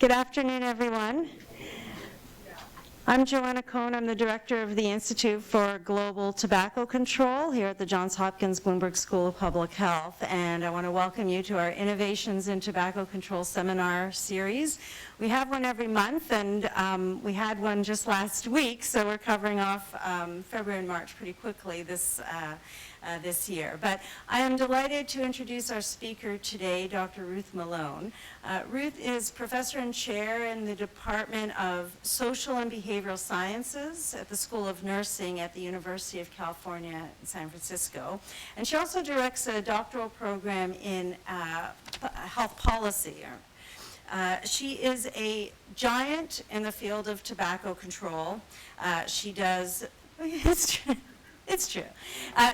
Good afternoon, everyone. I'm Joanna Cohn. I'm the director of the Institute for Global Tobacco Control here at the Johns Hopkins Bloomberg School of Public Health, and I want to welcome you to our Innovations in Tobacco Control seminar series. We have one every month, and we had one just last week, so we're covering off February and March pretty quickly this year. But I am delighted to introduce our speaker today, Dr. Ruth Malone. Ruth is professor and chair in the Department of Social and Behavioral Sciences at the School of Nursing at the University of California in San Francisco. And she also directs a doctoral program in health policy. She is a giant in the field of tobacco control. She does, it's true.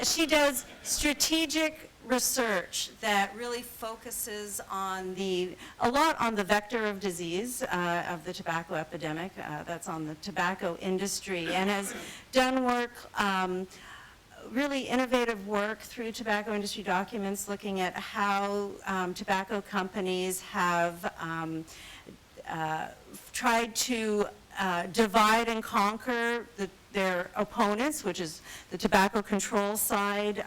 She does strategic research that really focuses on a lot on the vector of disease of the tobacco epidemic. That's on the tobacco industry, and has done work, really innovative work through tobacco industry documents looking at how tobacco companies have tried to divide and conquer their opponents, which is the tobacco control side,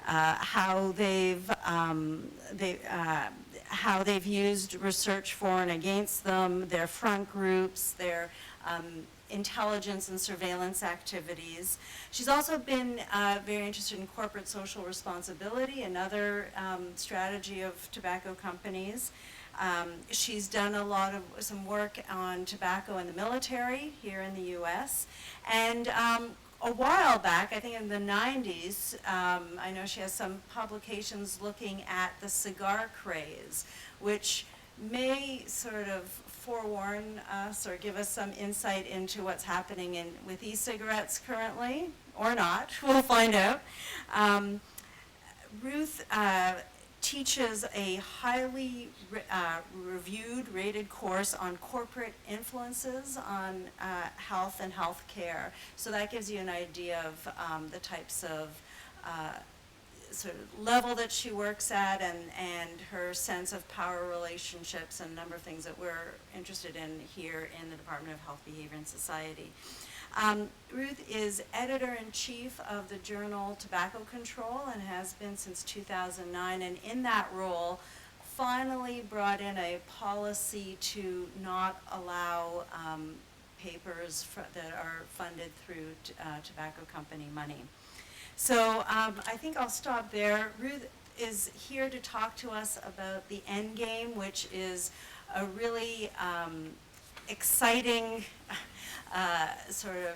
how they've used research for and against them, their front groups, their intelligence and surveillance activities. She's also been very interested in corporate social responsibility, another strategy of tobacco companies. She's done some work on tobacco in the military here in the U.S. And a while back, I think in the 90s, I know she has some publications looking at the cigar craze, which may sort of forewarn us or give us some insight into what's happening with e-cigarettes currently, or not. We'll find out. Ruth teaches a highly reviewed, rated course on corporate influences on health and health care. So that gives you an idea of the types of sort of level that she works at and her sense of power relationships and a number of things that we're interested in here in the Department of Health, Behavior, and Society. Ruth is editor-in-chief of the journal Tobacco Control and has been since 2009, and in that role finally brought in a policy to not allow papers that are funded through tobacco company money. So I think I'll stop there. Ruth is here to talk to us about the Endgame, which is a really exciting sort of,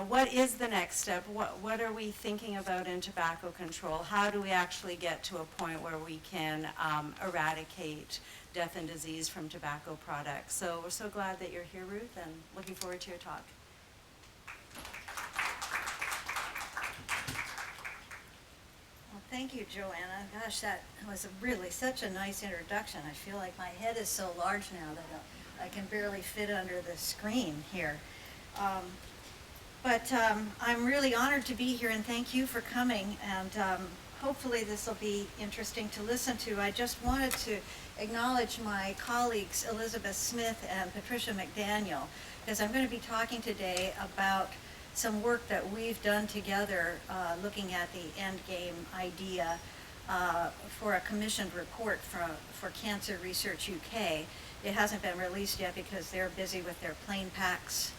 what is the next step? What are we thinking about in tobacco control? How do we actually get to a point where we can eradicate death and disease from tobacco products? So we're so glad that you're here, Ruth, and looking forward to your talk. Well, thank you, Joanna. Gosh, that was really such a nice introduction. I feel like my head is so large now that I can barely fit under the screen here. But I'm really honored to be here, and thank you for coming, and hopefully this will be interesting to listen to. I just wanted to acknowledge my colleagues Elizabeth Smith and Patricia McDaniel, because I'm going to be talking today about some work that we've done together looking at the Endgame idea for a commissioned report for Cancer Research UK. It hasn't been released yet because they're busy with their plain packs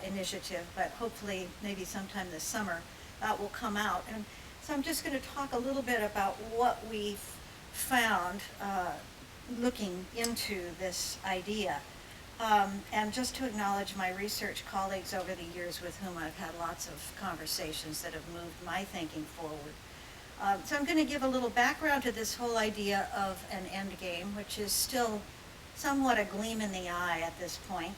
initiative, but hopefully maybe sometime this summer that will come out. And so I'm just going to talk a little bit about what we've found looking into this idea. And just to acknowledge my research colleagues over the years with whom I've had lots of conversations that have moved my thinking forward. So I'm going to give a little background to this whole idea of an endgame, which is still somewhat a gleam in the eye at this point.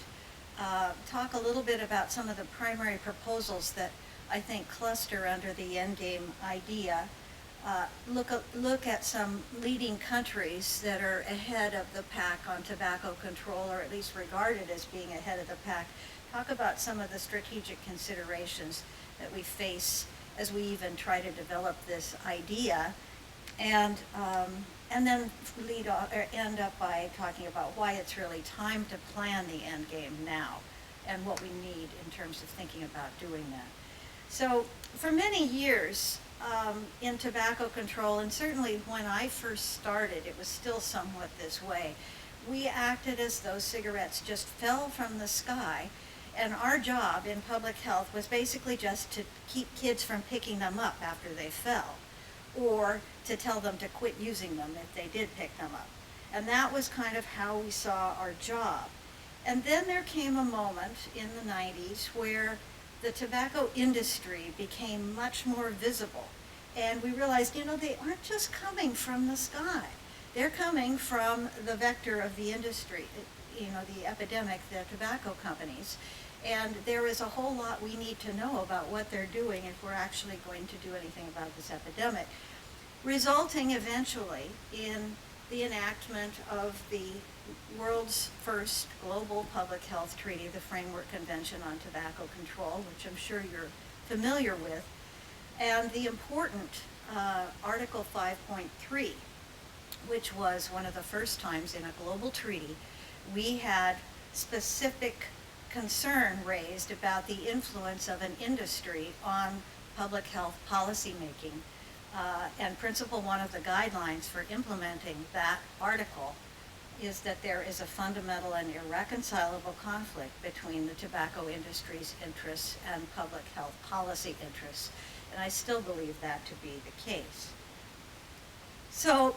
Talk a little bit about some of the primary proposals that I think cluster under the endgame idea. Look at some leading countries that are ahead of the pack on tobacco control, or at least regarded as being ahead of the pack. Talk about some of the strategic considerations that we face as we even try to develop this idea. And and then end up by talking about why it's really time to plan the end game now and what we need in terms of thinking about doing that. So for many years in tobacco control, and certainly when I first started, it was still somewhat this way. We acted as though cigarettes just fell from the sky, and our job in public health was basically just to keep kids from picking them up after they fell, or to tell them to quit using them if they did pick them up. And that was kind of how we saw our job. And then there came a moment in the 90s where the tobacco industry became much more visible. And we realized, they aren't just coming from the sky. They're coming from the vector of the industry, the epidemic, the tobacco companies. And there is a whole lot we need to know about what they're doing if we're actually going to do anything about this epidemic, resulting eventually in the enactment of the world's first global public health treaty, the Framework Convention on Tobacco Control, which I'm sure you're familiar with, and the important Article 5.3, which was one of the first times in a global treaty we had specific concern raised about the influence of an industry on public health policy making. And principle one of the guidelines for implementing that article is that there is a fundamental and irreconcilable conflict between the tobacco industry's interests and public health policy interests. And I still believe that to be the case. So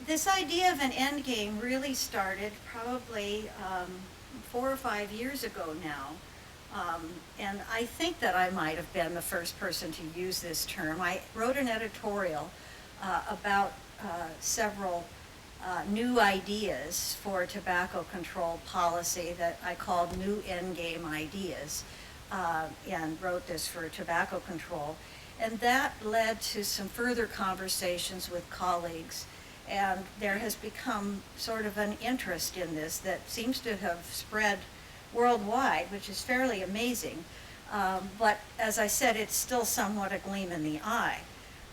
this idea of an end game really started probably 4 or 5 years ago now. And I think that I might have been the first person to use this term. I wrote an editorial about several new ideas for tobacco control policy that I called New Endgame Ideas, and wrote this for tobacco control. And that led to some further conversations with colleagues, and there has become sort of an interest in this that seems to have spread worldwide, which is fairly amazing. But as I said, it's still somewhat a gleam in the eye.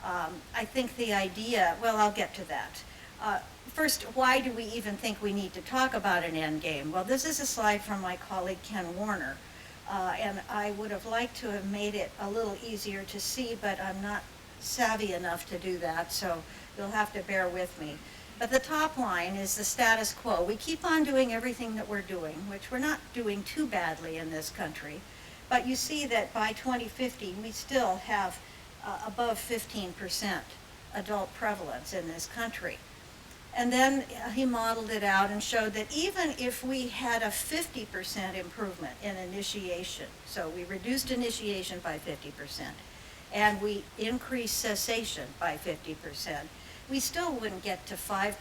I think the idea, well, I'll get to that. First, why do we even think we need to talk about an end game? Well, this is a slide from my colleague Ken Warner, and I would have liked to have made it a little easier to see, but I'm not savvy enough to do that, so you'll have to bear with me. But the top line is the status quo. We keep on doing everything that we're doing, which we're not doing too badly in this country. But you see that by 2050, we still have above 15% adult prevalence in this country. And then he modeled it out and showed that even if we had a 50% improvement in initiation, so we reduced initiation by 50%, and we increased cessation by 50%, we still wouldn't get to 5%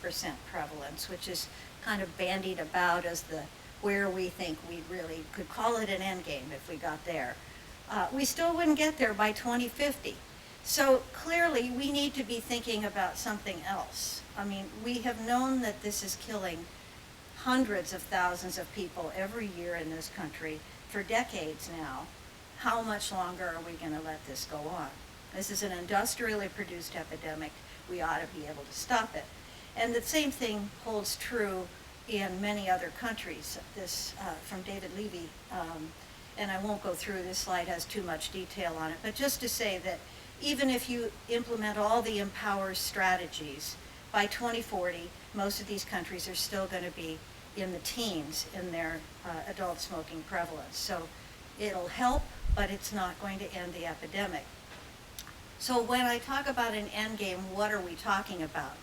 prevalence, which is kind of bandied about as where we think we really could call it an end game if we got there. We still wouldn't get there by 2050. So clearly we need to be thinking about something else. I mean, we have known that this is killing hundreds of thousands of people every year in this country for decades now. How much longer are we going to let this go on? This is an industrially produced epidemic. We ought to be able to stop it. And the same thing holds true in many other countries. This from David Levy, and I won't go through, this slide has too much detail on it, but just to say that even if you implement all the Empower strategies, by 2040, most of these countries are still going to be in the teens in their adult smoking prevalence. So it'll help, but it's not going to end the epidemic. So when I talk about an end game, what are we talking about?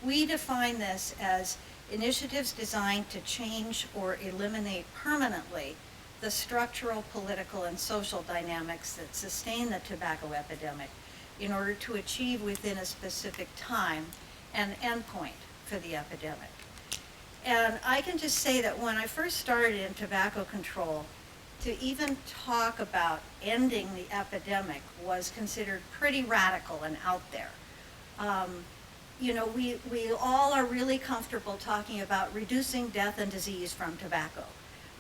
We define this as initiatives designed to change or eliminate permanently the structural, political, and social dynamics that sustain the tobacco epidemic in order to achieve within a specific time an endpoint for the epidemic. And I can just say that when I first started in tobacco control, to even talk about ending the epidemic was considered pretty radical and out there. We all are really comfortable talking about reducing death and disease from tobacco.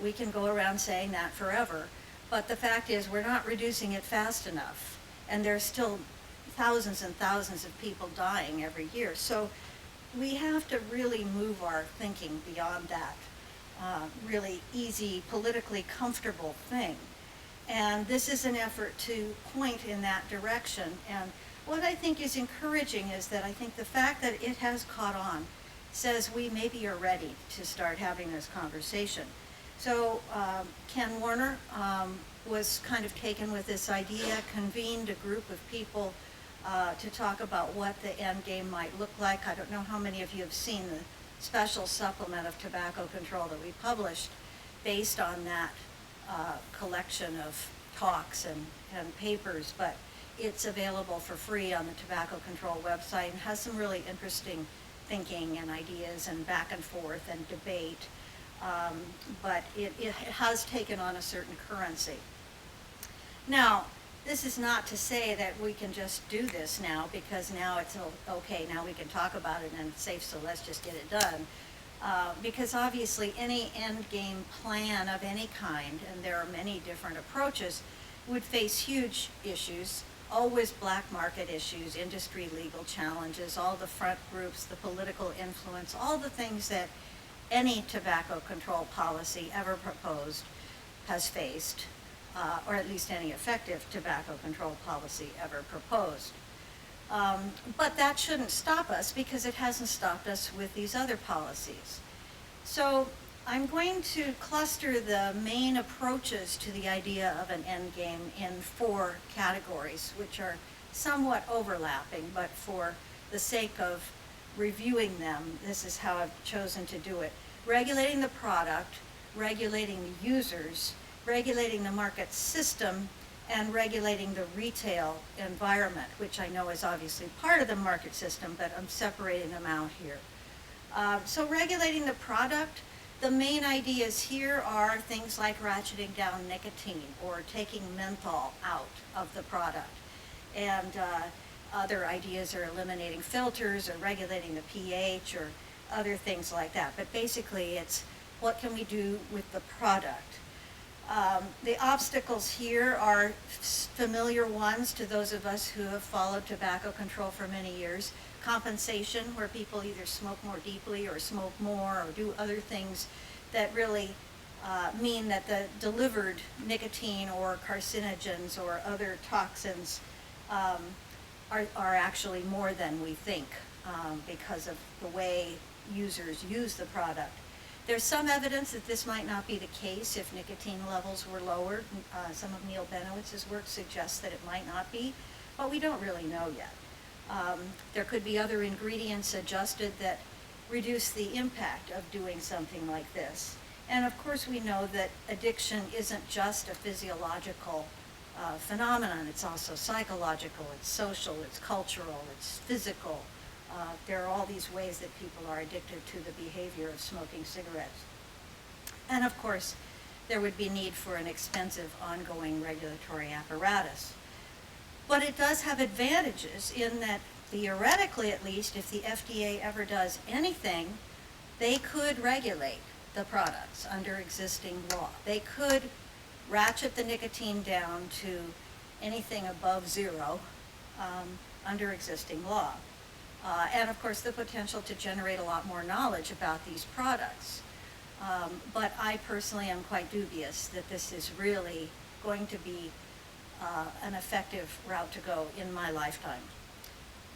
We can go around saying that forever, but the fact is we're not reducing it fast enough, and there's still thousands and thousands of people dying every year. So we have to really move our thinking beyond that really easy, politically comfortable thing. And this is an effort to point in that direction. And what I think is encouraging is that I think the fact that it has caught on says we maybe are ready to start having this conversation. So Ken Warner was kind of taken with this idea, convened a group of people to talk about what the end game might look like. I don't know how many of you have seen the special supplement of tobacco control that we published based on that collection of talks and papers, but it's available for free on the tobacco control website and has some really interesting thinking and ideas and back and forth and debate. But it has taken on a certain currency. Now, this is not to say that we can just do this now, because now it's okay, now we can talk about it and it's safe, so let's just get it done. Because obviously any end game plan of any kind, and there are many different approaches, would face huge issues, always black market issues, industry legal challenges, all the front groups, the political influence, all the things that any tobacco control policy ever proposed has faced, or at least any effective tobacco control policy ever proposed. But that shouldn't stop us, because it hasn't stopped us with these other policies. So I'm going to cluster the main approaches to the idea of an end game in 4 categories, which are somewhat overlapping, but for the sake of reviewing them, this is how I've chosen to do it. Regulating the product, regulating the users, regulating the market system, and regulating the retail environment, which I know is obviously part of the market system, but I'm separating them out here. So regulating the product, the main ideas here are things like ratcheting down nicotine or taking menthol out of the product. And other ideas are eliminating filters or regulating the pH or other things like that. But basically it's what can we do with the product. The obstacles here are familiar ones to those of us who have followed tobacco control for many years. Compensation, where people either smoke more deeply or smoke more or do other things that really mean that the delivered nicotine or carcinogens or other toxins are actually more than we think because of the way users use the product. There's some evidence that this might not be the case if nicotine levels were lowered. Some of Neil Benowitz's work suggests that it might not be, but we don't really know yet. There could be other ingredients adjusted that reduce the impact of doing something like this. And of course we know that addiction isn't just a physiological phenomenon, it's also psychological, it's social, it's cultural, it's physical. There are all these ways that people are addicted to the behavior of smoking cigarettes. And of course, there would be need for an expensive ongoing regulatory apparatus. But it does have advantages in that, theoretically at least, if the FDA ever does anything, they could regulate the products under existing law. They could ratchet the nicotine down to anything above 0 under existing law. And of course the potential to generate a lot more knowledge about these products. But I personally am quite dubious that this is really going to be an effective route to go in my lifetime.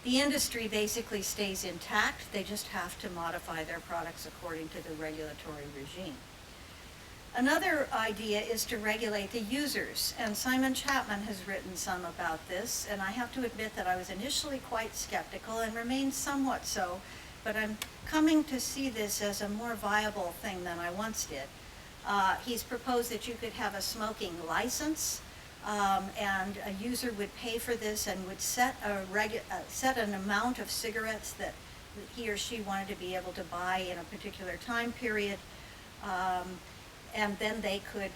The industry basically stays intact, they just have to modify their products according to the regulatory regime. Another idea is to regulate the users, and Simon Chapman has written some about this, and I have to admit that I was initially quite skeptical and remain somewhat so, but I'm coming to see this as a more viable thing than I once did. He's proposed that you could have a smoking license, and a user would pay for this and would set an amount of cigarettes that he or she wanted to be able to buy in a particular time period. And then they could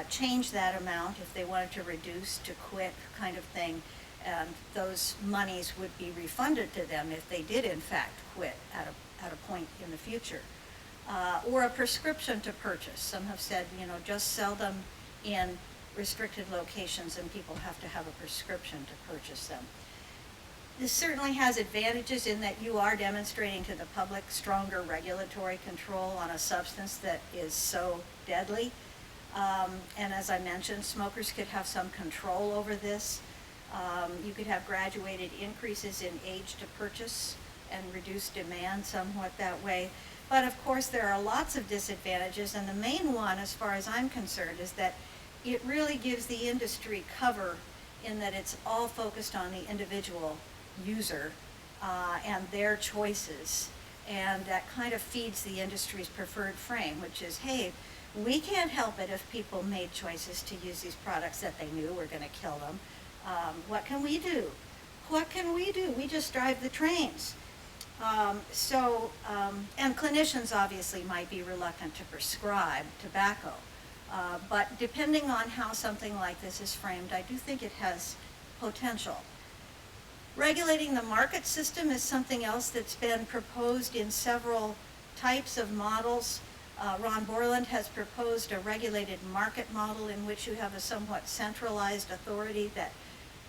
change that amount if they wanted to reduce, to quit, kind of thing, and those monies would be refunded to them if they did in fact quit at a point in the future. Or a prescription to purchase. Some have said, just sell them in restricted locations and people have to have a prescription to purchase them. This certainly has advantages in that you are demonstrating to the public stronger regulatory control on a substance that is so deadly. And as I mentioned, smokers could have some control over this. You could have graduated increases in age to purchase and reduce demand somewhat that way. But of course, there are lots of disadvantages, and the main one, as far as I'm concerned, is that it really gives the industry cover in that it's all focused on the individual user and their choices. And that kind of feeds the industry's preferred frame, which is, hey, we can't help it if people made choices to use these products that they knew were going to kill them. What can we do? What can we do? We just drive the trains. And clinicians obviously might be reluctant to prescribe tobacco. But depending on how something like this is framed, I do think it has potential. Regulating the market system is something else that's been proposed in several types of models. Ron Borland has proposed a regulated market model in which you have a somewhat centralized authority that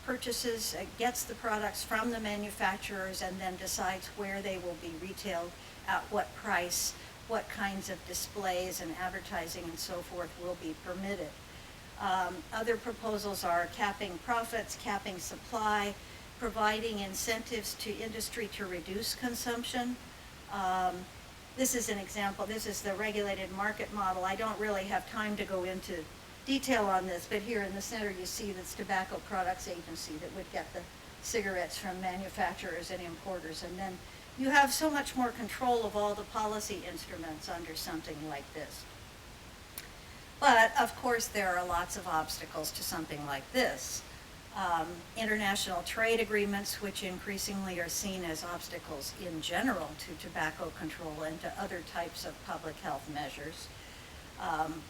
purchases, gets the products from the manufacturers and then decides where they will be retailed, at what price, what kinds of displays and advertising and so forth will be permitted. Other proposals are capping profits, capping supply, providing incentives to industry to reduce consumption. This is an example. This is the regulated market model. I don't really have time to go into detail on this, but here in the center you see this Tobacco Products Agency that would get the cigarettes from manufacturers and importers, and then you have so much more control of all the policy instruments under something like this. But of course there are lots of obstacles to something like this. International trade agreements, which increasingly are seen as obstacles in general to tobacco control and to other types of public health measures.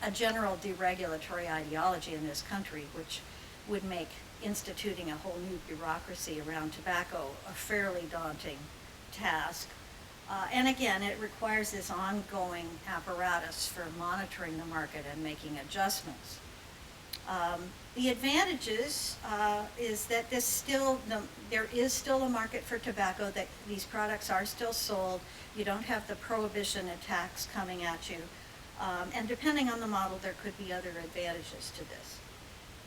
A general deregulatory ideology in this country, which would make instituting a whole new bureaucracy around tobacco a fairly daunting task. And again, it requires this ongoing apparatus for monitoring the market and making adjustments. The advantages is that there is still a market for tobacco, that these products are still sold. You don't have the prohibition attacks coming at you. And depending on the model, there could be other advantages to this.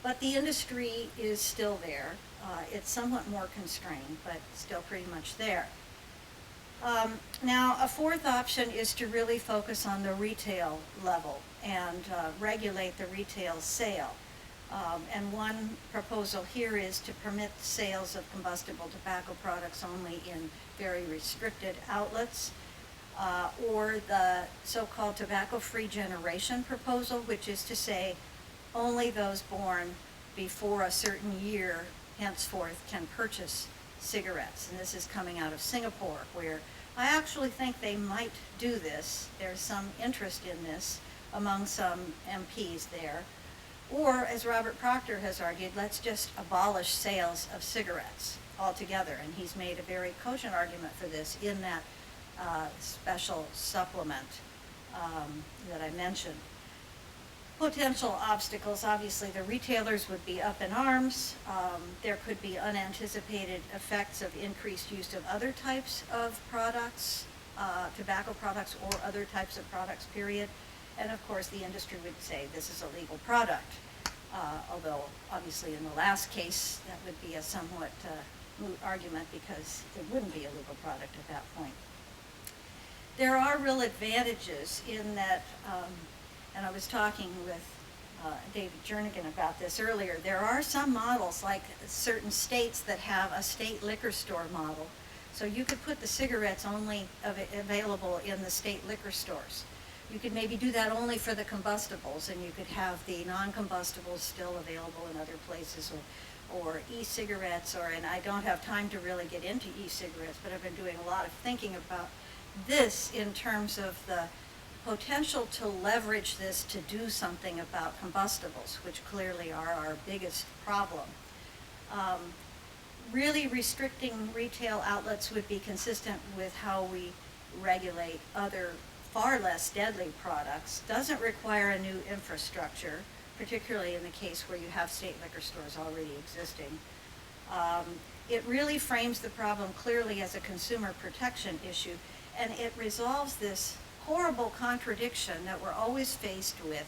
But the industry is still there. It's somewhat more constrained, but still pretty much there. Now, a fourth option is to really focus on the retail level and regulate the retail sale. And one proposal here is to permit sales of combustible tobacco products only in very restricted outlets. Or the so-called tobacco-free generation proposal, which is to say only those born before a certain year henceforth can purchase cigarettes. And this is coming out of Singapore, where I actually think they might do this. There's some interest in this among some MPs there. Or, as Robert Proctor has argued, let's just abolish sales of cigarettes altogether. And he's made a very cogent argument for this in that special supplement that I mentioned. Potential obstacles, obviously the retailers would be up in arms. There could be unanticipated effects of increased use of other types of products, tobacco products or other types of products, period. And of course the industry would say this is a legal product, although obviously in the last case that would be a somewhat moot argument because it wouldn't be a legal product at that point. There are real advantages in that, and I was talking with David Jernigan about this earlier, there are some models, like certain states that have a state liquor store model. So you could put the cigarettes only available in the state liquor stores. You could maybe do that only for the combustibles, and you could have the non-combustibles still available in other places, or e-cigarettes, and I don't have time to really get into e-cigarettes, but I've been doing a lot of thinking about this in terms of the potential to leverage this to do something about combustibles, which clearly are our biggest problem. Really restricting retail outlets would be consistent with how we regulate other far less deadly products, doesn't require a new infrastructure, particularly in the case where you have state liquor stores already existing. It really frames the problem clearly as a consumer protection issue, and it resolves this horrible contradiction that we're always faced with,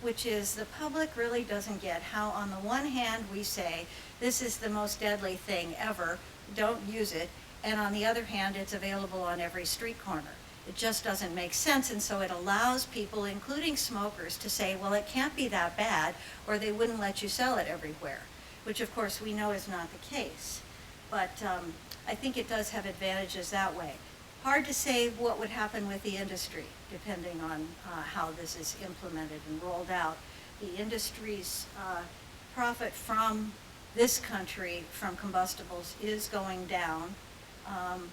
which is the public really doesn't get how on the one hand we say this is the most deadly thing ever, don't use it, and on the other hand it's available on every street corner. It just doesn't make sense, and so it allows people, including smokers, to say, well, it can't be that bad, or they wouldn't let you sell it everywhere, which of course we know is not the case. But I think it does have advantages that way. Hard to say what would happen with the industry, depending on how this is implemented and rolled out. The industry's profit from this country, from combustibles, is going down,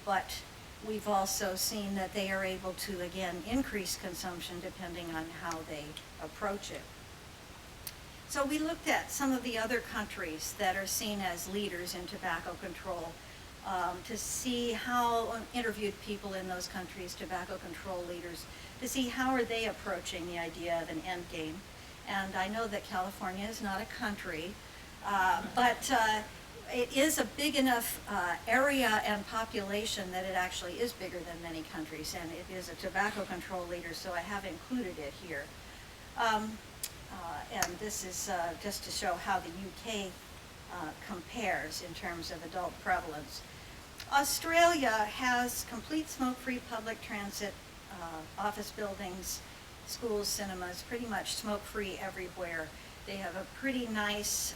but we've also seen that they are able to, again, increase consumption depending on how they approach it. So we looked at some of the other countries that are seen as leaders in tobacco control to see how, interviewed people in those countries, tobacco control leaders, to see how are they approaching the idea of an end game. And I know that California is not a country, but it is a big enough area and population that it actually is bigger than many countries, and it is a tobacco control leader, so I have included it here. And this is just to show how the UK compares in terms of adult prevalence. Australia has complete smoke-free public transit, office buildings, schools, cinemas, pretty much smoke-free everywhere. They have a pretty nice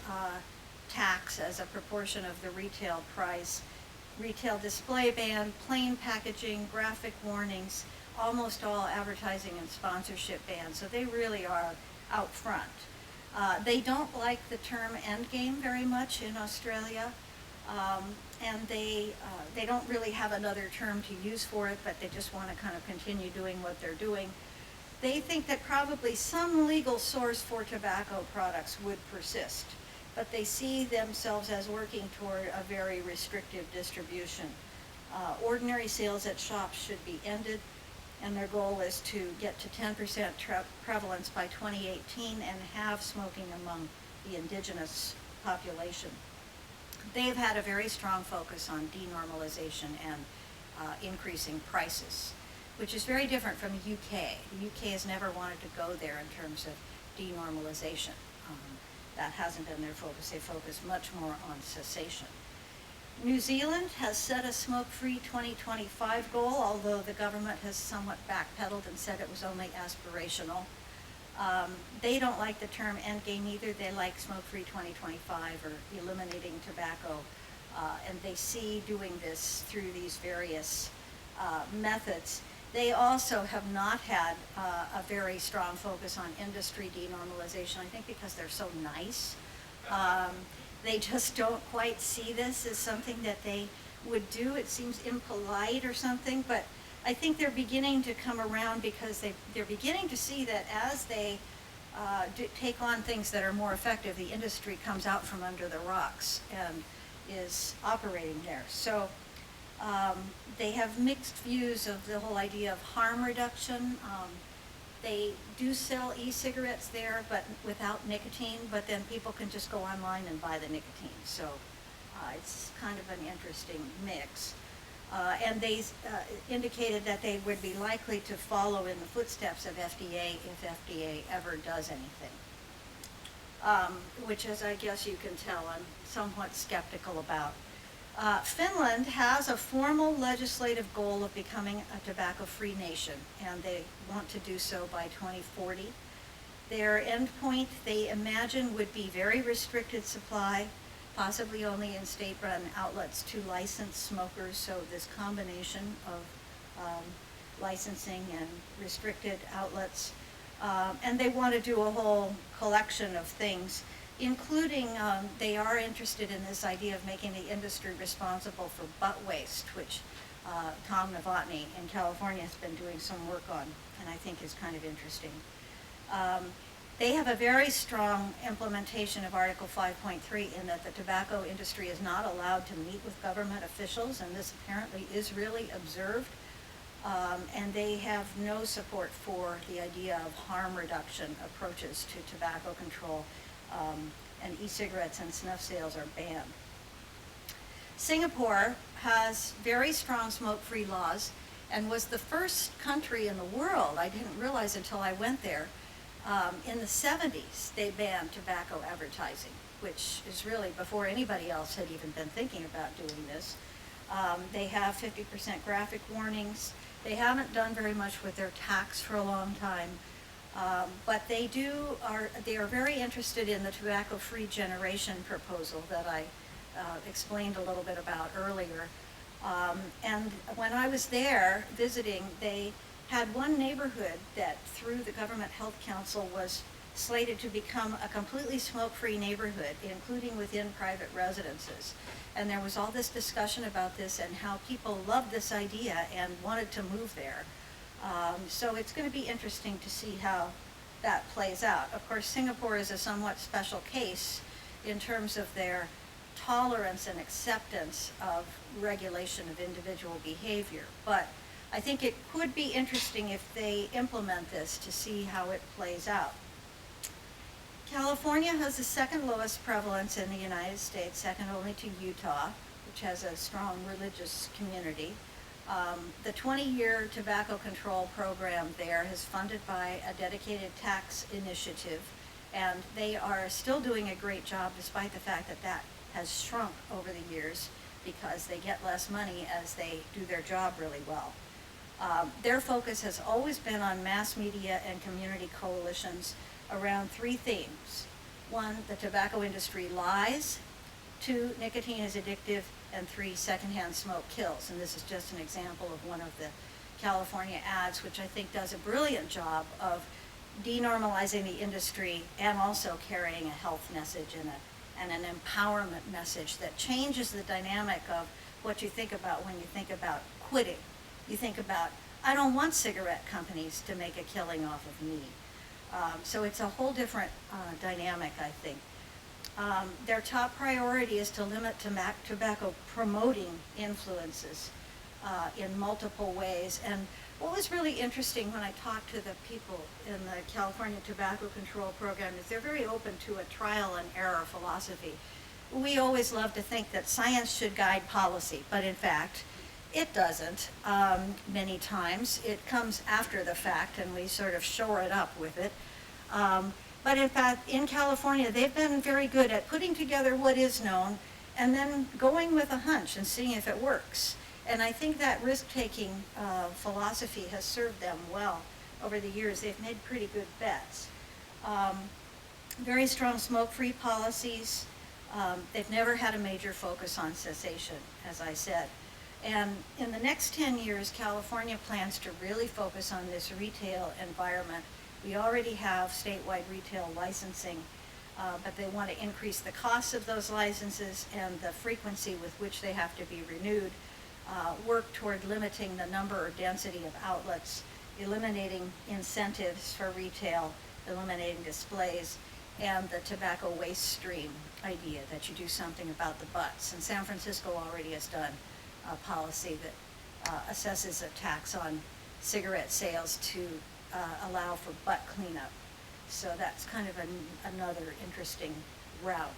tax as a proportion of the retail price, retail display ban, plain packaging, graphic warnings, almost all advertising and sponsorship bans, so they really are out front. They don't like the term endgame very much in Australia, and they don't really have another term to use for it, but they just want to kind of continue doing what they're doing. They think that probably some legal source for tobacco products would persist, but they see themselves as working toward a very restrictive distribution. Ordinary sales at shops should be ended, and their goal is to get to 10% prevalence by 2018 and have smoking among the indigenous population. They've had a very strong focus on denormalization and increasing prices, which is very different from the UK. The UK has never wanted to go there in terms of denormalization. That hasn't been their focus. They focus much more on cessation. New Zealand has set a smoke-free 2025 goal, although the government has somewhat backpedaled and said it was only aspirational. They don't like the term endgame either. They like smoke-free 2025 or eliminating tobacco, and they see doing this through these various methods. They also have not had a very strong focus on industry denormalization, I think because they're so nice. They just don't quite see this as something that they would do. It seems impolite or something, but I think they're beginning to come around because they're beginning to see that as they take on things that are more effective, the industry comes out from under the rocks and is operating there. So they have mixed views of the whole idea of harm reduction. They do sell e-cigarettes there, but without nicotine, but then people can just go online and buy the nicotine. So it's kind of an interesting mix. And they indicated that they would be likely to follow in the footsteps of FDA if FDA ever does anything, which, as I guess you can tell, I'm somewhat skeptical about. Finland has a formal legislative goal of becoming a tobacco-free nation, and they want to do so by 2040. Their endpoint, they imagine, would be very restricted supply, possibly only in state-run outlets to licensed smokers, so this combination of licensing and restricted outlets. And they want to do a whole collection of things, including they are interested in this idea of making the industry responsible for butt waste, which Tom Novotny in California has been doing some work on, and I think is kind of interesting. They have a very strong implementation of Article 5.3 in that the tobacco industry is not allowed to meet with government officials, and this apparently is really observed. And they have no support for the idea of harm reduction approaches to tobacco control, and e-cigarettes and snuff sales are banned. Singapore has very strong smoke-free laws and was the first country in the world, I didn't realize until I went there, in the 70s they banned tobacco advertising, which is really before anybody else had even been thinking about doing this. They have 50% graphic warnings. They haven't done very much with their tax for a long time, but they are very interested in the tobacco-free generation proposal that I explained a little bit about earlier. And when I was there visiting, they had one neighborhood that through the Government Health Council was slated to become a completely smoke-free neighborhood, including within private residences. And there was all this discussion about this and how people loved this idea and wanted to move there. So it's going to be interesting to see how that plays out. Of course, Singapore is a somewhat special case in terms of their tolerance and acceptance of regulation of individual behavior. But I think it could be interesting if they implement this to see how it plays out. California has the second lowest prevalence in the United States, second only to Utah, which has a strong religious community. The 20-year tobacco control program there is funded by a dedicated tax initiative, and they are still doing a great job despite the fact that that has shrunk over the years because they get less money as they do their job really well. Their focus has always been on mass media and community coalitions around three themes. One, the tobacco industry lies. Two, nicotine is addictive. And three, secondhand smoke kills. And this is just an example of one of the California ads, which I think does a brilliant job of denormalizing the industry and also carrying a health message and an empowerment message that changes the dynamic of what you think about when you think about quitting. You think about, I don't want cigarette companies to make a killing off of me. So it's a whole different dynamic, I think. Their top priority is to limit tobacco promoting influences in multiple ways. And what was really interesting when I talked to the people in the California Tobacco Control Program is they're very open to a trial and error philosophy. We always love to think that science should guide policy, but in fact, it doesn't many times. It comes after the fact and we sort of shore it up with it. But in fact, in California, they've been very good at putting together what is known and then going with a hunch and seeing if it works. And I think that risk-taking philosophy has served them well over the years. They've made pretty good bets. Very strong smoke-free policies. They've never had a major focus on cessation, as I said. And in the next 10 years, California plans to really focus on this retail environment. We already have statewide retail licensing, but they want to increase the costs of those licenses and the frequency with which they have to be renewed, work toward limiting the number or density of outlets, eliminating incentives for retail, eliminating displays, and the tobacco waste stream idea that you do something about the butts. And San Francisco already has done a policy that assesses a tax on cigarette sales to allow for butt cleanup. So that's kind of another interesting route.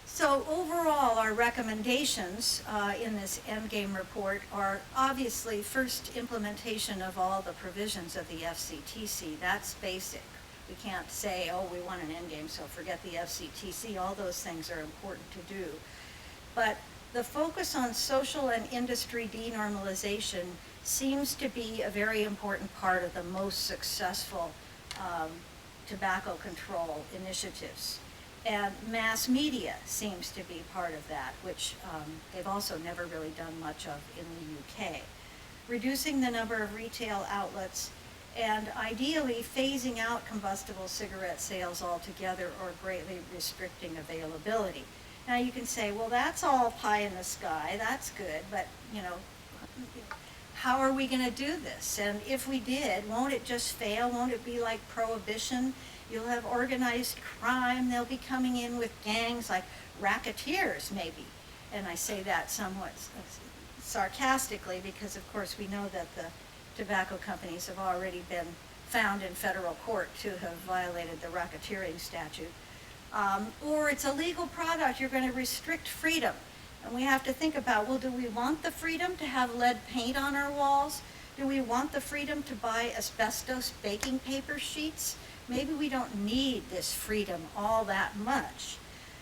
So overall, our recommendations in this Endgame report are obviously first implementation of all the provisions of the FCTC. That's basic. We can't say, oh, we want an Endgame, so forget the FCTC. All those things are important to do. But the focus on social and industry denormalization seems to be a very important part of the most successful tobacco control initiatives. And mass media seems to be part of that, which they've also never really done much of in the UK. Reducing the number of retail outlets and ideally phasing out combustible cigarette sales altogether or greatly restricting availability. Now you can say, well, that's all pie in the sky, that's good, but how are we going to do this? And if we did, won't it just fail? Won't it be like prohibition? You'll have organized crime. They'll be coming in with gangs like racketeers, maybe. And I say that somewhat sarcastically because, of course, we know that the tobacco companies have already been found in federal court to have violated the racketeering statute. Or it's a legal product. You're going to restrict freedom. And we have to think about, well, do we want the freedom to have lead paint on our walls? Do we want the freedom to buy asbestos baking paper sheets? Maybe we don't need this freedom all that much.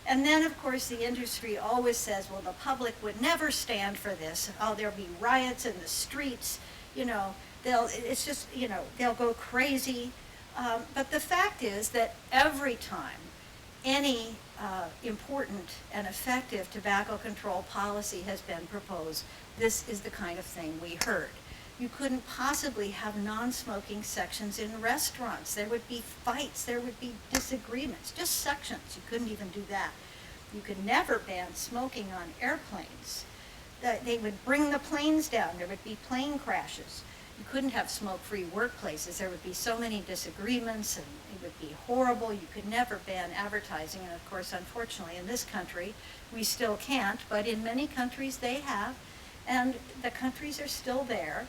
And then, of course, the industry always says, well, the public would never stand for this. Oh, there'll be riots in the streets. You know, it's just, you know, they'll go crazy. But the fact is that every time any important and effective tobacco control policy has been proposed, this is the kind of thing we heard. You couldn't possibly have non-smoking sections in restaurants. There would be fights, there would be disagreements, just sections. You couldn't even do that. You could never ban smoking on airplanes. They would bring the planes down. There would be plane crashes. You couldn't have smoke-free workplaces. There would be so many disagreements, and it would be horrible. You could never ban advertising. And of course, unfortunately, in this country, we still can't, but in many countries they have, and the countries are still there.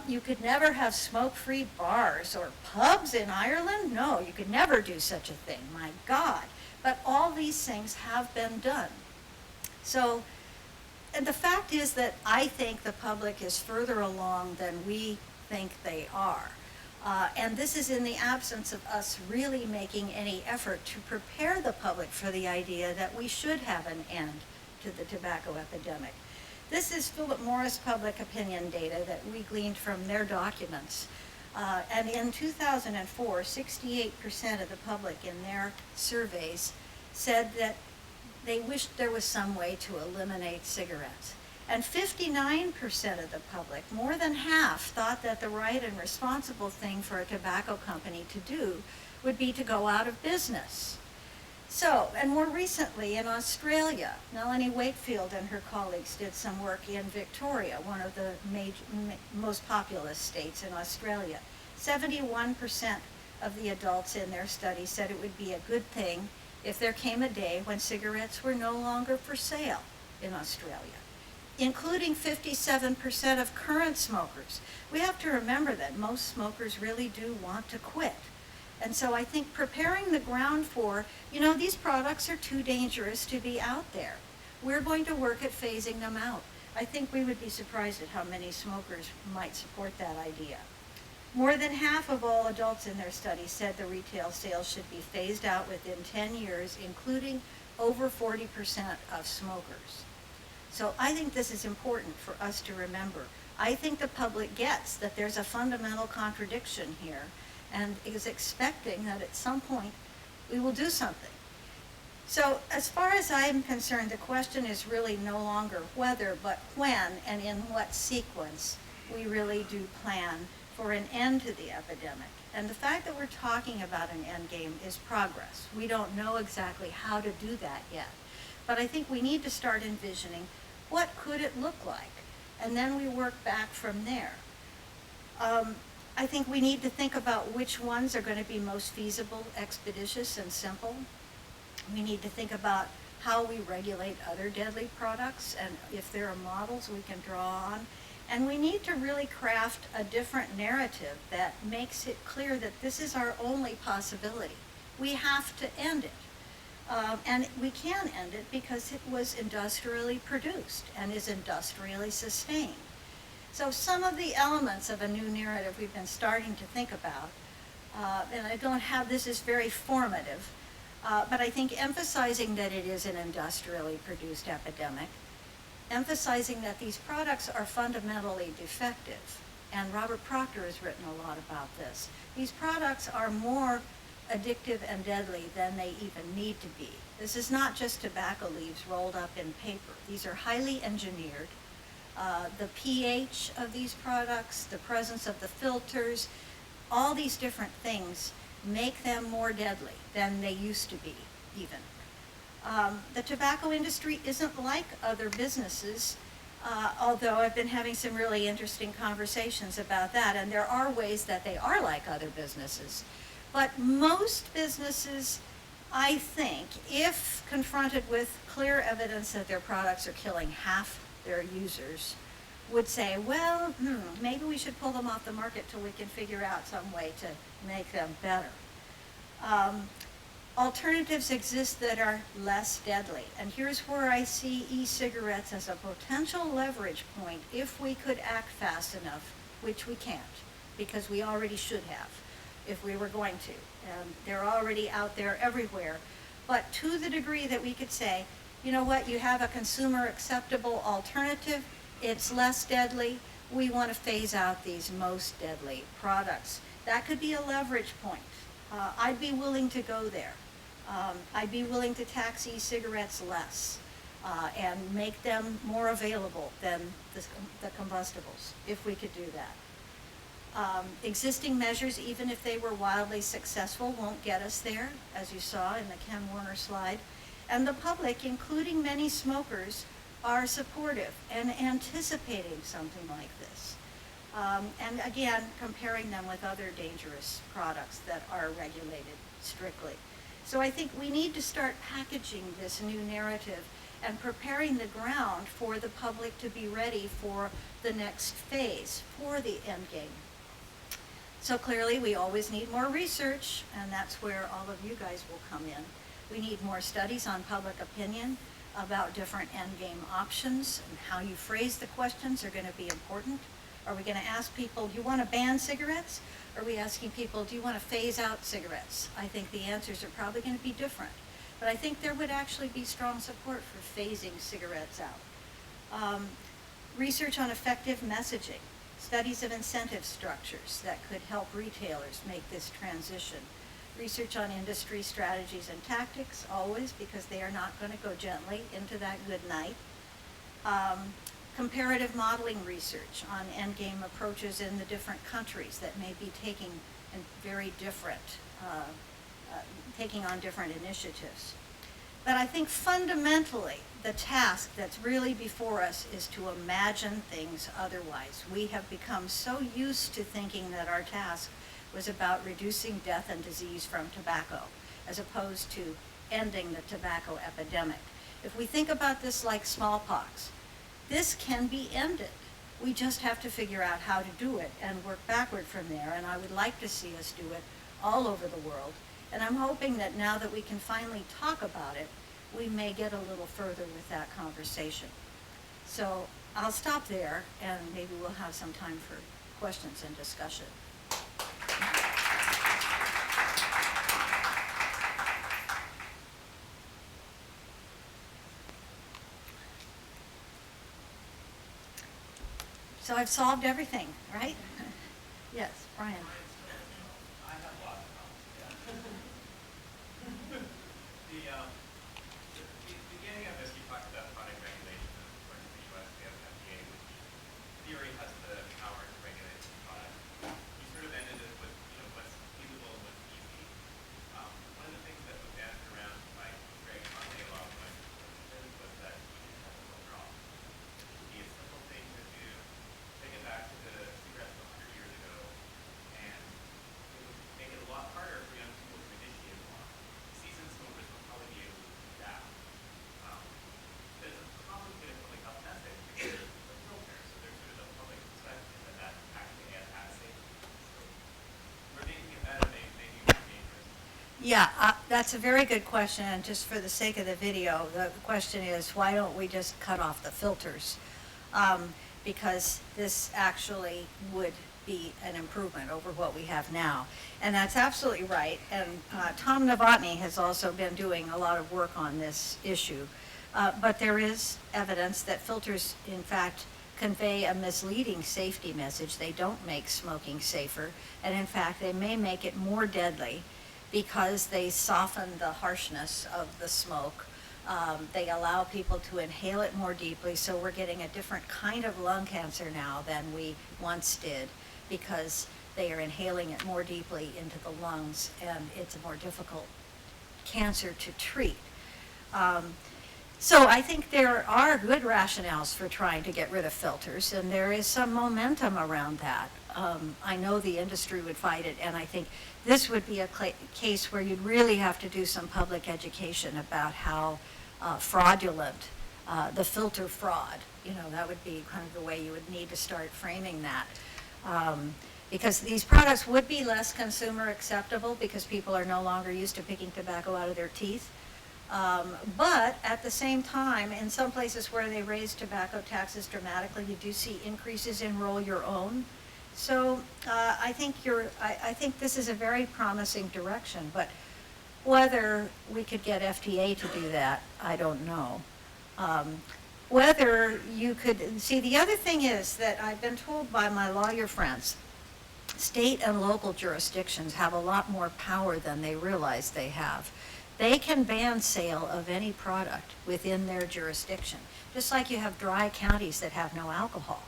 You could never have smoke-free bars or pubs in Ireland. No, you could never do such a thing, my God. But all these things have been done. So, and the fact is that I think the public is further along than we think they are. And this is in the absence of us really making any effort to prepare the public for the idea that we should have an end to the tobacco epidemic. This is Philip Morris public opinion data that we gleaned from their documents. And in 2004, 68% of the public in their surveys said that they wished there was some way to eliminate cigarettes. And 59% of the public, more than half, thought that the right and responsible thing for a tobacco company to do would be to go out of business. So, and more recently in Australia, Melanie Wakefield and her colleagues did some work in Victoria, one of the most populous states in Australia. 71% of the adults in their study said it would be a good thing if there came a day when cigarettes were no longer for sale in Australia, including 57% of current smokers. We have to remember that most smokers really do want to quit. And so I think preparing the ground for, you know, these products are too dangerous to be out there. We're going to work at phasing them out. I think we would be surprised at how many smokers might support that idea. More than half of all adults in their study said the retail sales should be phased out within 10 years, including over 40% of smokers. So I think this is important for us to remember. I think the public gets that there's a fundamental contradiction here and is expecting that at some point we will do something. So as far as I'm concerned, the question is really no longer whether, but when and in what sequence we really do plan for an end to the epidemic. And the fact that we're talking about an end game is progress. We don't know exactly how to do that yet. But I think we need to start envisioning what could it look like, and then we work back from there. I think we need to think about which ones are going to be most feasible, expeditious, and simple. We need to think about how we regulate other deadly products, and if there are models we can draw on. And we need to really craft a different narrative that makes it clear that this is our only possibility. We have to end it. And we can end it because it was industrially produced and is industrially sustained. So some of the elements of a new narrative we've been starting to think about, and I don't have, this is very formative, but I think emphasizing that it is an industrially produced epidemic, emphasizing that these products are fundamentally defective, and Robert Proctor has written a lot about this. These products are more addictive and deadly than they even need to be. This is not just tobacco leaves rolled up in paper. These are highly engineered. The pH of these products, the presence of the filters, all these different things make them more deadly than they used to be even. The tobacco industry isn't like other businesses, although I've been having some really interesting conversations about that, and there are ways that they are like other businesses. But most businesses, I think, if confronted with clear evidence that their products are killing half their users, would say, well, maybe we should pull them off the market till we can figure out some way to make them better. Alternatives exist that are less deadly. And here's where I see e-cigarettes as a potential leverage point if we could act fast enough, which we can't, because we already should have if we were going to. And they're already out there everywhere. But to the degree that we could say, you know what, you have a consumer acceptable alternative, it's less deadly, we want to phase out these most deadly products. That could be a leverage point. I'd be willing to go there. I'd be willing to tax e-cigarettes less and make them more available than the combustibles, if we could do that. Existing measures, even if they were wildly successful, won't get us there, as you saw in the Ken Warner slide. And the public, including many smokers, are supportive and anticipating something like this. And again, comparing them with other dangerous products that are regulated strictly. So I think we need to start packaging this new narrative and preparing the ground for the public to be ready for the next phase, for the end game. So clearly, we always need more research, and that's where all of you guys will come in. We need more studies on public opinion about different end game options, and how you phrase the questions are going to be important. Are we going to ask people, do you want to ban cigarettes? Or are we asking people, do you want to phase out cigarettes? I think the answers are probably going to be different. But I think there would actually be strong support for phasing cigarettes out. Research on effective messaging, studies of incentive structures that could help retailers make this transition. Research on industry strategies and tactics, always, because they are not going to go gently into that good night. Comparative modeling research on endgame approaches in the different countries that may be taking on different initiatives. But I think fundamentally, the task that's really before us is to imagine things otherwise. We have become so used to thinking that our task was about reducing death and disease from tobacco, as opposed to ending the tobacco epidemic. If we think about this like smallpox, this can be ended. We just have to figure out how to do it and work backward from there, and I would like to see us do it all over the world. And I'm hoping that now that we can finally talk about it, we may get a little further with that conversation. So I'll stop there, and maybe we'll have some time for questions and discussion. So I've solved everything, right? Yes, Brian. I have lots of comments. The beginning of this, you talked about product regulation. According to the U.S., we have an FDA, which in theory has the power to regulate the product. You sort of ended it with, what's feasible and what's easy. One of the things that was danced around by Greg Conley a lot when was that you should have a filter off. It would be a simple thing to do. Take it back to the cigarettes 100 years ago, and it would make it a lot harder for young people to initiate one. Seasoned smokers would probably be able to do that. But it's a complicated public health message because there's a filter, so there's sort of a public perspective that that actually adds safety. So we're making it better, maybe more dangerous. Yeah, that's a very good question, and just for the sake of the video, the question is, why don't we just cut off the filters? Because this actually would be an improvement over what we have now. And that's absolutely right. And Tom Novotny has also been doing a lot of work on this issue. But there is evidence that filters, in fact, convey a misleading safety message. They don't make smoking safer. And in fact, they may make it more deadly because they soften the harshness of the smoke. They allow people to inhale it more deeply, so we're getting a different kind of lung cancer now than we once did because they are inhaling it more deeply into the lungs, and it's a more difficult cancer to treat. So I think there are good rationales for trying to get rid of filters, and there is some momentum around that. I know the industry would fight it, and I think this would be a case where you'd really have to do some public education about how fraudulent, the filter fraud, that would be kind of the way you would need to start framing that. because these products would be less consumer acceptable because people are no longer used to picking tobacco out of their teeth. But at the same time, in some places where they raise tobacco taxes dramatically, you do see increases in roll your own. So I think this is a very promising direction, but whether we could get FDA to do that, I don't know. Whether you could, see, the other thing is that I've been told by my lawyer friends, state and local jurisdictions have a lot more power than they realize they have. They can ban sale of any product within their jurisdiction, just like you have dry counties that have no alcohol.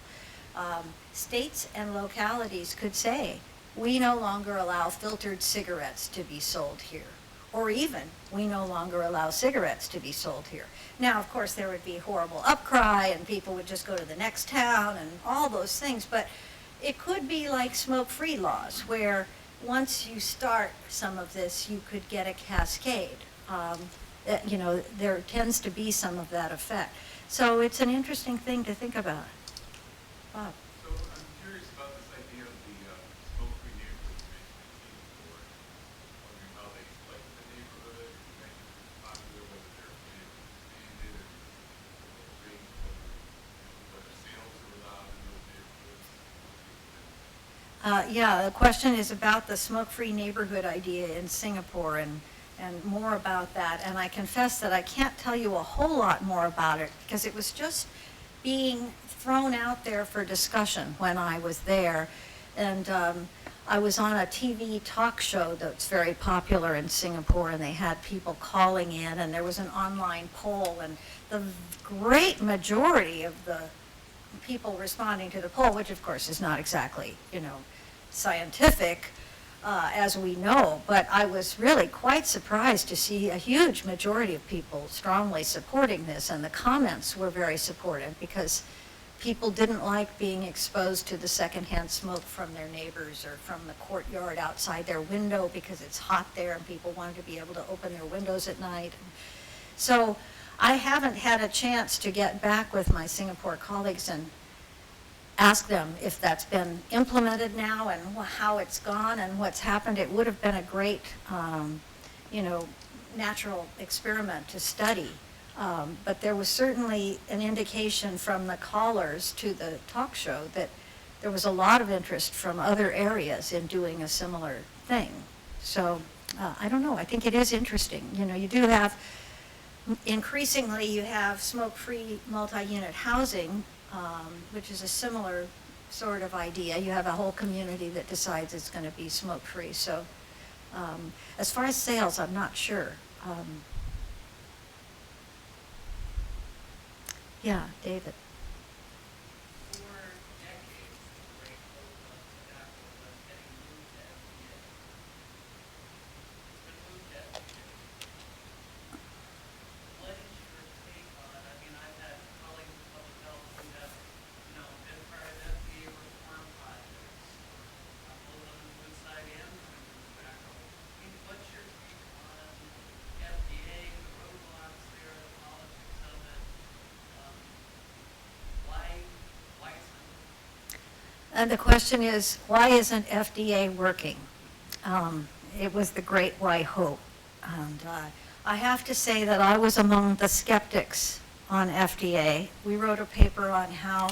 States and localities could say, we no longer allow filtered cigarettes to be sold here, or even, we no longer allow cigarettes to be sold here. Now, of course, there would be horrible upcry, and people would just go to the next town, and all those things, but it could be like smoke-free laws, where once you start some of this, you could get a cascade. You know, there tends to be some of that effect. So it's an interesting thing to think about. Bob. So I'm curious about this idea of the smoke-free neighborhood you mentioned before. Wondering how they select the neighborhood, you mentioned it's popular, whether they're expanded or range, whether sales are allowed in those neighborhoods. Yeah, the question is about the smoke-free neighborhood idea in Singapore and more about that. And I confess that I can't tell you a whole lot more about it because it was just being thrown out there for discussion when I was there. And I was on a TV talk show that's very popular in Singapore, and they had people calling in, and there was an online poll, and the great majority of the people responding to the poll, which of course is not exactly, you know, scientific, as we know, but I was really quite surprised to see a huge majority of people strongly supporting this, and the comments were very supportive because people didn't like being exposed to the secondhand smoke from their neighbors or from the courtyard outside their window because it's hot there and people wanted to be able to open their windows at night. So I haven't had a chance to get back with my Singapore colleagues and ask them if that's been implemented now and how it's gone and what's happened. It would have been a great, you know, natural experiment to study. But there was certainly an indication from the callers to the talk show that there was a lot of interest from other areas in doing a similar thing. So I don't know, I think it is interesting. You know, you do have, increasingly you have smoke-free multi-unit housing, which is a similar sort of idea. You have a whole community that decides it's going to be smoke-free. So as far as sales, I'm not sure. Yeah, David. For decades, the rate of tobacco was getting moved to FDA. It's been moved to FDA. What is your take on it? I mean, I've had colleagues in public health who have, you know, been part of FDA reform projects. A couple of them food side and tobacco. I mean, what's your take on FDA, the roadblocks there, the politics of it? Why isn't And the question is, why isn't FDA working? It was the great why hope. And I have to say that I was among the skeptics on FDA. We wrote a paper on how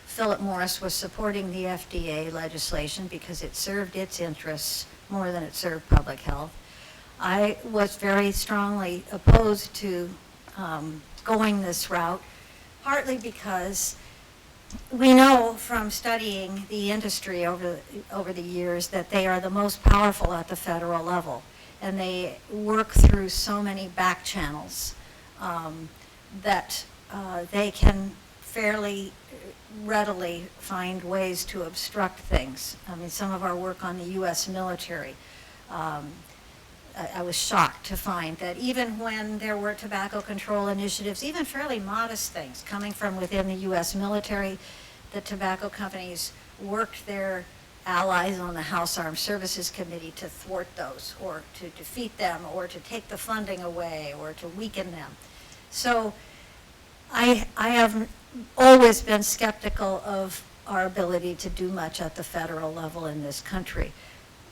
Philip Morris was supporting the FDA legislation because it served its interests more than it served public health. I was very strongly opposed to going this route, partly because we know from studying the industry over the years that they are the most powerful at the federal level, and they work through so many back channels that they can fairly readily find ways to obstruct things. I mean, some of our work on the U.S. military, I was shocked to find that even when there were tobacco control initiatives, even fairly modest things coming from within the U.S. military, the tobacco companies worked their allies on the House Armed Services Committee to thwart those, or to defeat them, or to take the funding away, or to weaken them. So I have always been skeptical of our ability to do much at the federal level in this country.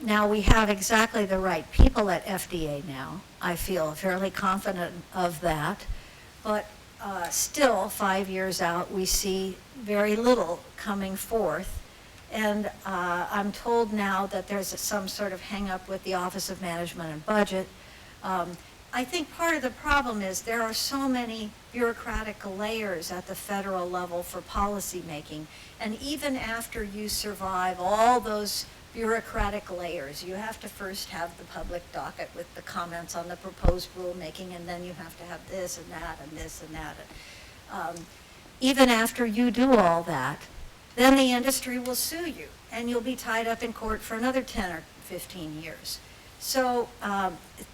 Now, we have exactly the right people at FDA now. I feel fairly confident of that. But still, 5 years out, we see very little coming forth. And I'm told now that there's some sort of hang-up with the Office of Management and Budget. I think part of the problem is there are so many bureaucratic layers at the federal level for policy making. And even after you survive all those bureaucratic layers, you have to first have the public docket with the comments on the proposed rulemaking, and then you have to have this and that and this and that. Even after you do all that, then the industry will sue you, and you'll be tied up in court for another 10 or 15 years. So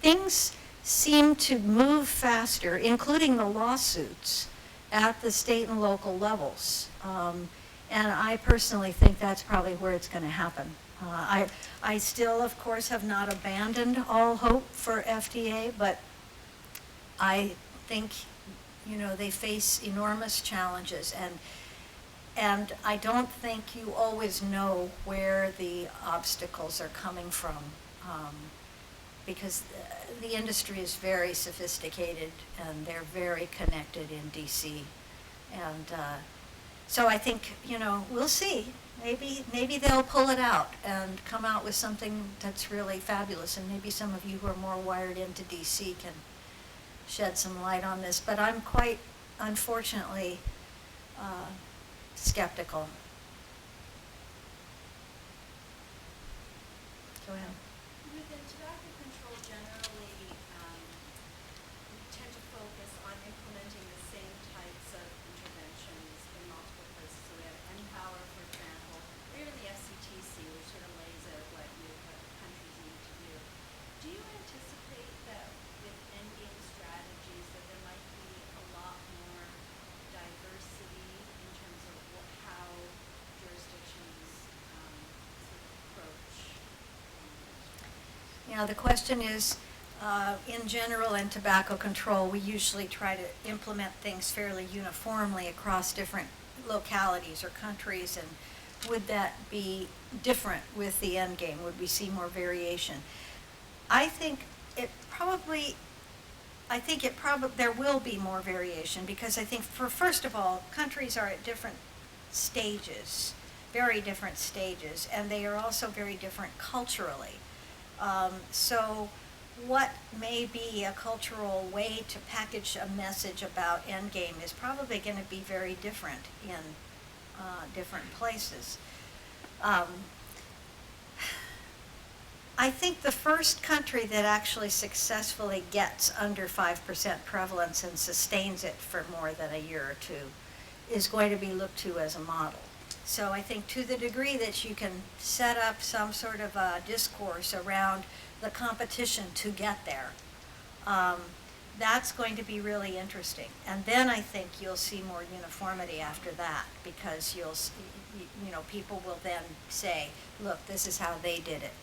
things seem to move faster, including the lawsuits, at the state and local levels. And I personally think that's probably where it's going to happen. I still, of course, have not abandoned all hope for FDA, but I think, they face enormous challenges, and I don't think you always know where the obstacles are coming from, because the industry is very sophisticated and they're very connected in DC. And so I think, we'll see. Maybe they'll pull it out and come out with something that's really fabulous, and maybe some of you who are more wired into DC can shed some light on this. But I'm quite, unfortunately, skeptical. Go ahead. Within tobacco control generally, we tend to focus on implementing the same types of interventions in multiple places. So we have Empower, for example, or even the FCTC, which sort of lays out what countries need to do. Do you anticipate that with endgame strategies that there might be a lot more diversity in terms of how jurisdictions sort of approach? The question is, in general, in tobacco control, we usually try to implement things fairly uniformly across different localities or countries, and would that be different with the end game? Would we see more variation? I think there will be more variation, because I think, first of all, countries are at different stages, very different stages, and they are also very different culturally. So what may be a cultural way to package a message about endgame is probably going to be very different in different places. I think the first country that actually successfully gets under 5% prevalence and sustains it for more than a year or two is going to be looked to as a model. So I think to the degree that you can set up some sort of a discourse around the competition to get there, that's going to be really interesting. And then I think you'll see more uniformity after that, because people will then say, look, this is how they did it.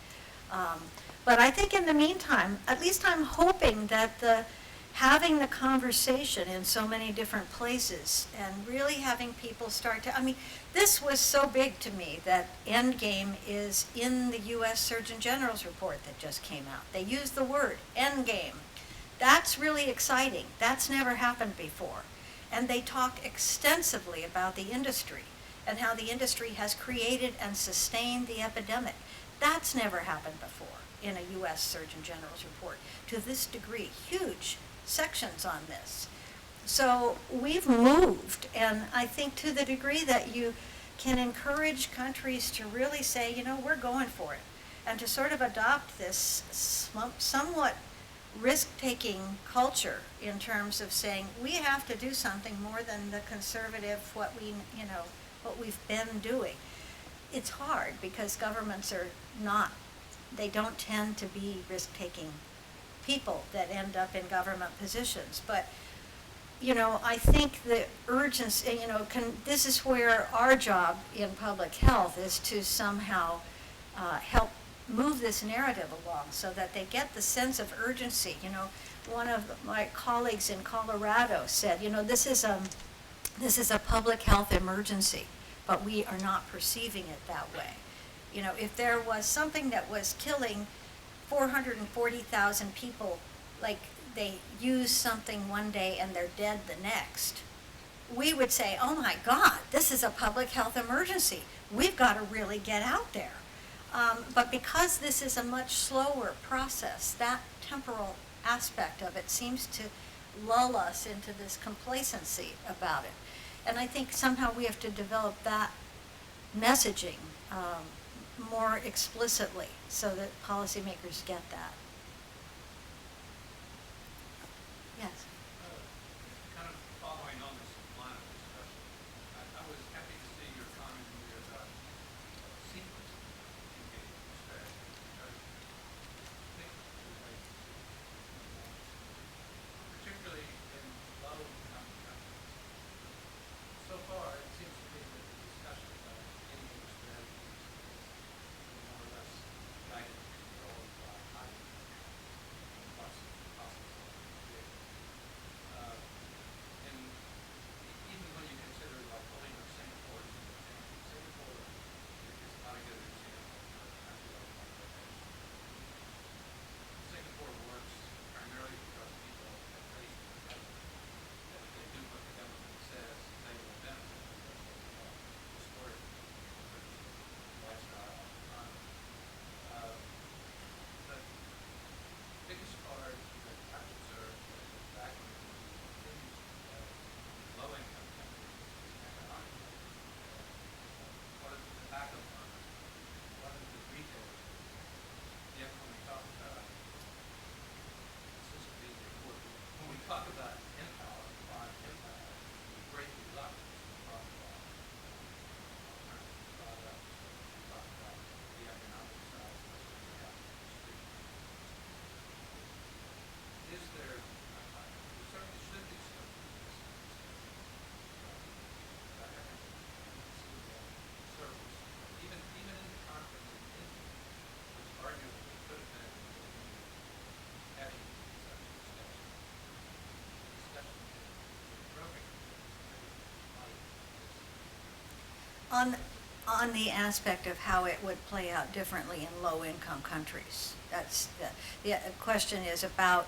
But I think in the meantime, at least I'm hoping that having the conversation in so many different places and really having people start to, this was so big to me that Endgame is in the U.S. Surgeon General's report that just came out. They used the word Endgame. That's really exciting. That's never happened before. And they talk extensively about the industry and how the industry has created and sustained the epidemic. That's never happened before in a U.S. Surgeon General's report to this degree. Huge sections on this. So we've moved, and I think to the degree that you can encourage countries to really say, we're going for it, and to sort of adopt this somewhat risk-taking culture in terms of saying we have to do something more than the conservative what we've been doing. It's hard because governments they don't tend to be risk-taking people that end up in government positions. But, I think the urgency, this is where our job in public health is to somehow help move this narrative along so that they get the sense of urgency. One of my colleagues in Colorado said, this is a public health emergency. but we are not perceiving it that way. You know, if there was something that was killing 440,000 people, like they use something one day and they're dead the next, we would say, oh my God, this is a public health emergency. We've got to really get out there. But because this is a much slower process, that temporal aspect of it seems to lull us into this complacency about it. And I think somehow we have to develop that messaging more explicitly so that policymakers get that. Yes. Kind of following on this line of discussion, I was happy to see your comment earlier about sequence engagement strategy, which I think relates particularly in low-income countries. So far, it seems to me that the discussion about engagement strategies is more or less guided and controlled by high income and possible creative. And even when you consider like pulling up Singapore as an example, Singapore is not a good example for a country like Bangladesh. Singapore works primarily because people have faith in the government, that if they do what the government says, they will benefit because they have historically rich lifestyle economy. But the biggest part that I've observed that the background continues to play low-income countries is economic factors. What is the tobacco farmers? What is the retailers? Yet when we talk about, this is being recorded, when we talk about empower, foreign empower, with great reluctance, we talk about alternative products, we talk about the economic side versus the capital restriction. Is there, we certainly should be still doing this discussion, but I haven't seen that surface. Even in the conference in India, which arguably could have been having such a discussion, the discussion in growing might On the aspect of how it would play out differently in low-income countries. That's the question is about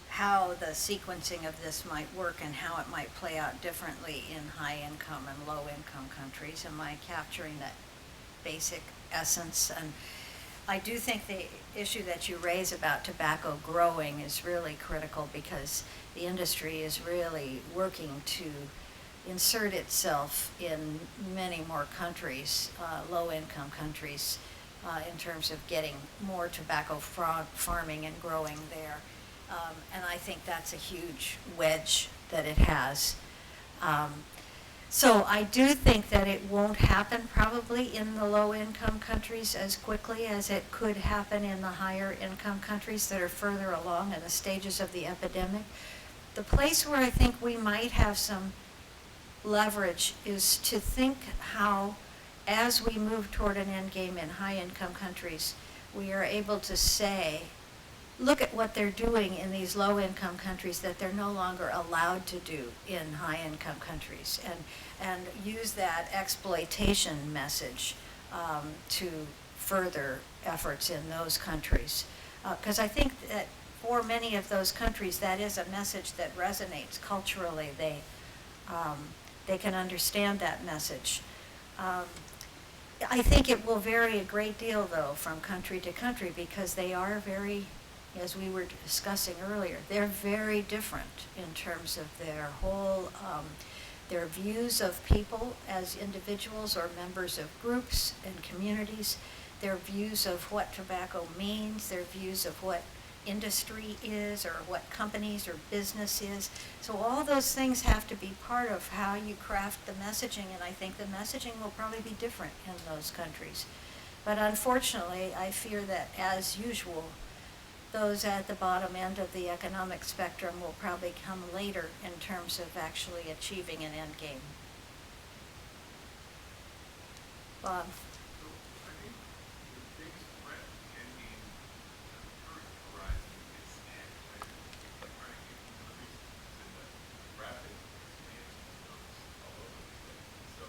how the sequencing of this might work and how it might play out differently in high-income and low-income countries. Am I capturing that basic essence? And I do think the issue that you raise about tobacco growing is really critical because the industry is really working to insert itself in many more countries, low-income countries, in terms of getting more tobacco farming and growing there. And I think that's a huge wedge that it has. So I do think that it won't happen probably in the low-income countries as quickly as it could happen in the higher-income countries that are further along in the stages of the epidemic. The place where I think we might have some leverage is to think how, as we move toward an end game in high-income countries, we are able to say, look at what they're doing in these low-income countries that they're no longer allowed to do in high-income countries, and use that exploitation message to further efforts in those countries. Because I think that for many of those countries, that is a message that resonates culturally. They can understand that message. I think it will vary a great deal, though, from country to country because they are very, as we were discussing earlier, they're very different in terms of their whole, their views of people as individuals or members of groups and communities, their views of what tobacco means, their views of what industry is or what companies or business is. So all those things have to be part of how you craft the messaging, and I think the messaging will probably be different in those countries. But unfortunately, I fear that, as usual, those at the bottom end of the economic spectrum will probably come later in terms of actually achieving an end game. Bob? So I think the biggest threat to endgame on the current horizon is snags, right? We're trying to get one of the reasons is in the rapid expansion of drugs all over the place. So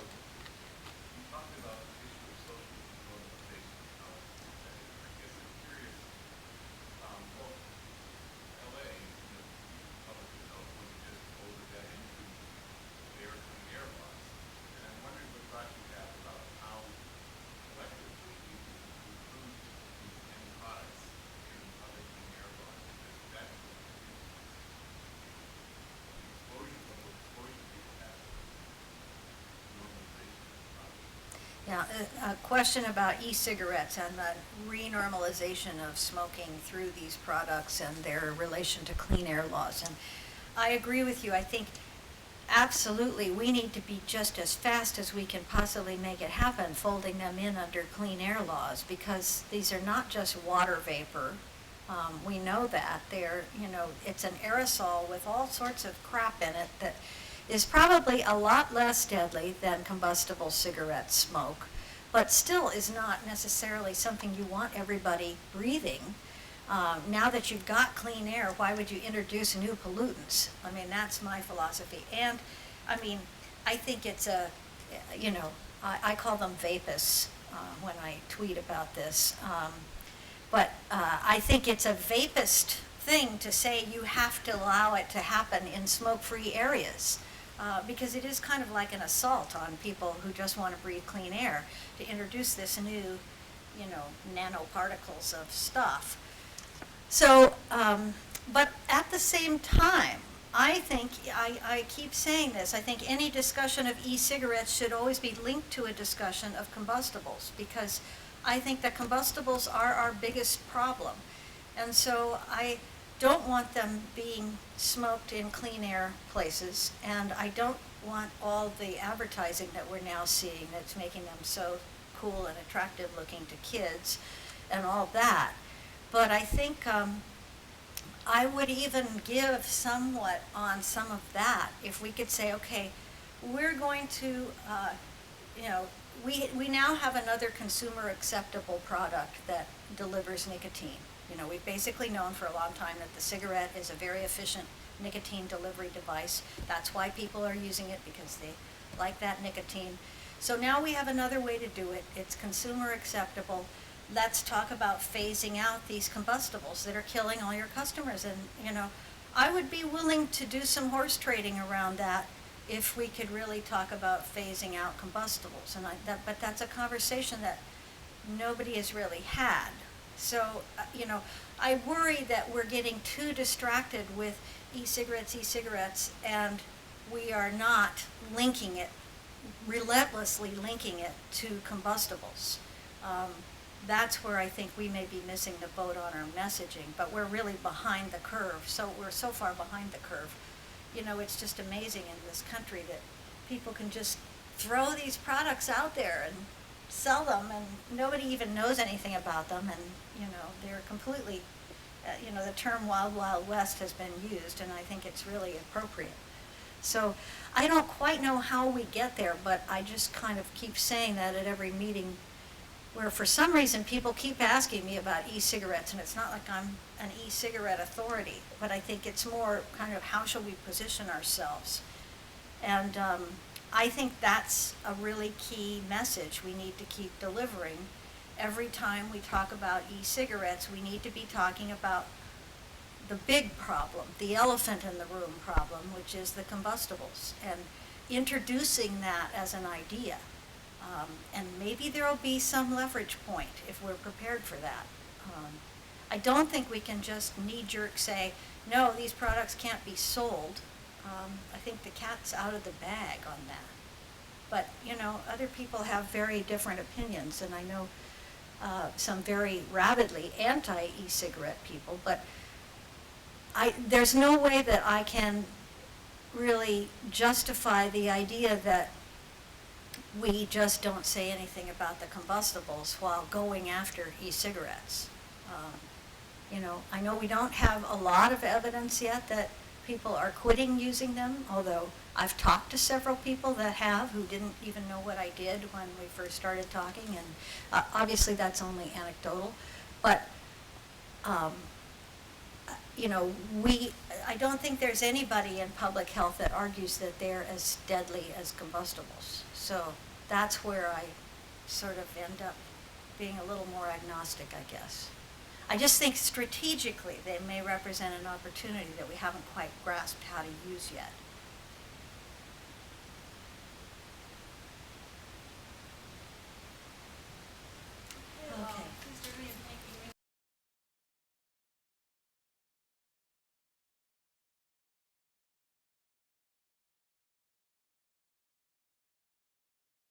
Yeah, a question about e-cigarettes and the renormalization of smoking through these products and their relation to clean air laws. And I agree with you. I think absolutely we need to be just as fast as we can possibly make it happen, folding them in under clean air laws, because these are not just water vapor. We know that they're, it's an aerosol with all sorts of crap in it that is probably a lot less deadly than combustible cigarette smoke, but still is not necessarily something you want everybody breathing. Now that you've got clean air, why would you introduce new pollutants? I mean, that's my philosophy. And, I mean, I think it's I call them vapists when I tweet about this. But I think it's a vapist thing to say you have to allow it to happen in smoke-free areas. Because it is kind of like an assault on people who just want to breathe clean air to introduce this new, nanoparticles of stuff. So, but at the same time, I think, I keep saying this, I think any discussion of e-cigarettes should always be linked to a discussion of combustibles, because I think that combustibles are our biggest problem. And so I don't want them being smoked in clean air places, and I don't want all the advertising that we're now seeing that's making them so cool and attractive looking to kids and all that. But I think I would even give somewhat on some of that if we could say, okay, we're going to, we now have another consumer acceptable product that delivers nicotine. We've basically known for a long time that the cigarette is a very efficient nicotine delivery device. That's why people are using it, because they like that nicotine. So now we have another way to do it. It's consumer acceptable. Let's talk about phasing out these combustibles that are killing all your customers. And, I would be willing to do some horse trading around that if we could really talk about phasing out combustibles. But that's a conversation that nobody has really had. So, I worry that we're getting too distracted with e-cigarettes, and we are not linking it, relentlessly linking it to combustibles. That's where I think we may be missing the boat on our messaging, but we're really behind the curve. So we're so far behind the curve. It's just amazing in this country that people can just throw these products out there and sell them, and nobody even knows anything about them, and they're completely, the term Wild Wild West has been used, and I think it's really appropriate. So I don't quite know how we get there, but I just kind of keep saying that at every meeting, where for some reason people keep asking me about e-cigarettes, and it's not like I'm an e-cigarette authority, but I think it's more kind of how shall we position ourselves. And I think that's a really key message we need to keep delivering. Every time we talk about e-cigarettes, we need to be talking about the big problem, the elephant in the room problem, which is the combustibles, and introducing that as an idea. And maybe there will be some leverage point if we're prepared for that. I don't think we can just knee-jerk say, no, these products can't be sold. I think the cat's out of the bag on that. But, other people have very different opinions, and I know some very rabidly anti-e-cigarette people, but there's no way that I can really justify the idea that we just don't say anything about the combustibles while going after e-cigarettes. I know we don't have a lot of evidence yet that people are quitting using them, although I've talked to several people that have, who didn't even know what I did when we first started talking, and obviously that's only anecdotal. But, I don't think there's anybody in public health that argues that they're as deadly as combustibles. So that's where I sort of end up being a little more agnostic, I guess. I just think strategically they may represent an opportunity that we haven't quite grasped how to use yet.